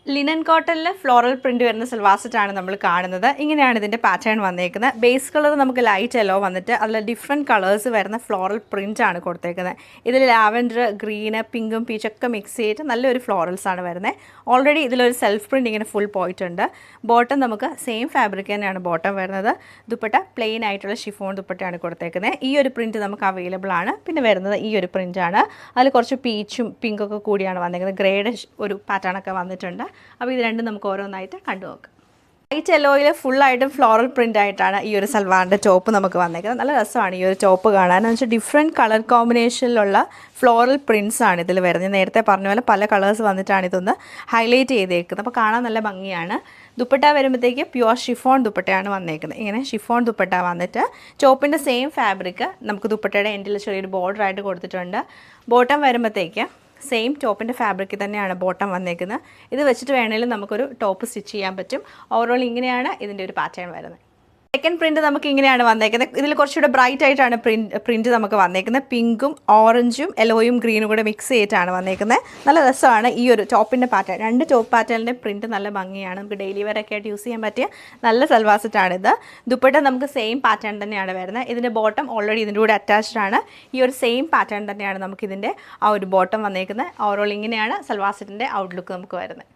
Linen കോട്ടണിൽ floral print വരുന്ന സൽവാർ സെറ്റാണ് നമ്മൾ കാണുന്നത്. ഇങ്ങനെയാണ് ഇതിൻ്റെ പാറ്റേൺ വന്നേക്കുന്നത്. ബേസ് കളർ നമുക്ക് ലൈറ്റ് യെല്ലോ വന്നിട്ട് അതിൽ ഡിഫറെൻറ്റ് കളേഴ്സ് വരുന്ന ഫ്ലോറൽ പ്രിൻ്റ് ആണ് കൊടുത്തേക്കുന്നത്. ഇതിൽ ലാവൻഡർ, ഗ്രീന്, പിങ്കും പീച്ചൊക്കെ മിക്സ് ചെയ്തിട്ട് നല്ലൊരു ഫ്ലോറൽസ് ആണ് വരുന്നത്. ഓൾറെഡി ഇതിലൊരു സെൽഫ് പ്രിൻ്റ് ഇങ്ങനെ ഫുൾ പോയിട്ടുണ്ട്. ബോട്ടം നമുക്ക് സെയിം ഫാബ്രിക് തന്നെയാണ് ബോട്ടം വരുന്നത്. ദുപ്പട്ട പ്ലെയിൻ ആയിട്ടുള്ള ഷിഫോൺ ദുപ്പട്ടയാണ് കൊടുത്തേക്കുന്നത്. ഈ ഒരു പ്രിൻറ്റ് നമുക്ക് അവൈലബിൾ ആണ്. പിന്നെ വരുന്നത് ഈ ഒരു പ്രിൻ്റാണ്. അതിൽ കുറച്ച് പീച്ചും പിങ്കൊക്കെ കൂടിയാണ് വന്നേക്കുന്നത്. ഗ്രേഡ് ഒരു പാറ്റേൺ ഒക്കെ വന്നിട്ടുണ്ട്. അപ്പോൾ ഇത് രണ്ടും നമുക്ക് ഓരോന്നായിട്ട് കണ്ടു നോക്കാം. ലൈറ്റ് യെല്ലോയിൽ ഫുള്ളായിട്ടും ഫ്ലോറൽ പ്രിൻ്റ് ആയിട്ടാണ് ഈ ഒരു സൽവാറിൻ്റെ ടോപ്പ് നമുക്ക് വന്നേക്കുന്നത്. നല്ല രസമാണ് ഈ ഒരു ടോപ്പ് കാണാൻ. എന്ന് വെച്ചാൽ ഡിഫറെൻറ്റ് കളർ കോമ്പിനേഷനിലുള്ള ഫ്ലോറൽ പ്രിൻറ്റ്സ് ആണ് ഇതിൽ വരുന്നത്. നേരത്തെ പറഞ്ഞ പോലെ പല കളേഴ്സ് വന്നിട്ടാണ് ഇതൊന്ന് ഹൈലൈറ്റ് ചെയ്തേക്കുന്നത്. അപ്പോൾ കാണാൻ നല്ല ഭംഗിയാണ്. ദുപ്പട്ട വരുമ്പോഴത്തേക്ക് പ്യുവർ ഷിഫോൺ ദുപ്പട്ടയാണ് വന്നേക്കുന്നത്. ഇങ്ങനെ ഷിഫോൺ ദുപ്പട്ട വന്നിട്ട് ടോപ്പിൻ്റെ സെയിം ഫാബ്രിക് നമുക്ക് ദുപ്പട്ടയുടെ എൻഡിൽ ചെറിയൊരു ബോർഡർ ആയിട്ട് കൊടുത്തിട്ടുണ്ട്. ബോട്ടം വരുമ്പോഴത്തേക്ക് സെയിം ടോപ്പിൻ്റെ ഫാബ്രിക്കിൽ തന്നെയാണ് ബോട്ടം വന്നേക്കുന്നത്. ഇത് വെച്ചിട്ട് വേണമെങ്കിലും നമുക്കൊരു ടോപ്പ് സ്റ്റിച്ച് ചെയ്യാൻ പറ്റും. ഓവറോൾ ഇങ്ങനെയാണ് ഇതിൻ്റെ ഒരു പാറ്റേൺ വരുന്നത്. സെക്കൻഡ് പ്രിൻറ്റ് നമുക്ക് ഇങ്ങനെയാണ് വന്നേക്കുന്നത്. ഇതിൽ കുറച്ചുകൂടെ ബ്രൈറ്റ് ആയിട്ടാണ് പ്രിൻറ്റ് നമുക്ക് വന്നേക്കുന്നത്. പിങ്കും ഓറഞ്ചും യെല്ലോയും ഗ്രീനും കൂടെ മിക്സ് ചെയ്തിട്ടാണ് വന്നേക്കുന്നത്. നല്ല രസമാണ് ഈ ഒരു ടോപ്പിൻ്റെ പാറ്റേൺ. രണ്ട് ടോപ്പ് പാറ്റേണിൻ്റെ പ്രിൻറ്റ് നല്ല ഭംഗിയാണ്. നമുക്ക് ഡെയിലി വെയർ ഒക്കെ ആയിട്ട് യൂസ് ചെയ്യാൻ പറ്റിയ നല്ല സൽവാർ സെറ്റാണിത്. ദുപ്പട്ട നമുക്ക് സെയിം പാറ്റേൺ തന്നെയാണ് വരുന്നത്. ഇതിൻ്റെ ബോട്ടം ഓൾറെഡി ഇതിൻ്റെ കൂടെ അറ്റാച്ച്ഡ് ആണ്. ഈ ഒരു സെയിം പാറ്റേൺ തന്നെയാണ് നമുക്കിതിൻ്റെ ആ ഒരു ബോട്ടം വന്നേക്കുന്നത്. ഓവറോൾ ഇങ്ങനെയാണ് സൽവാർ സെറ്റിൻ്റെ ഔട്ട്ലുക്ക് നമുക്ക് വരുന്നത്.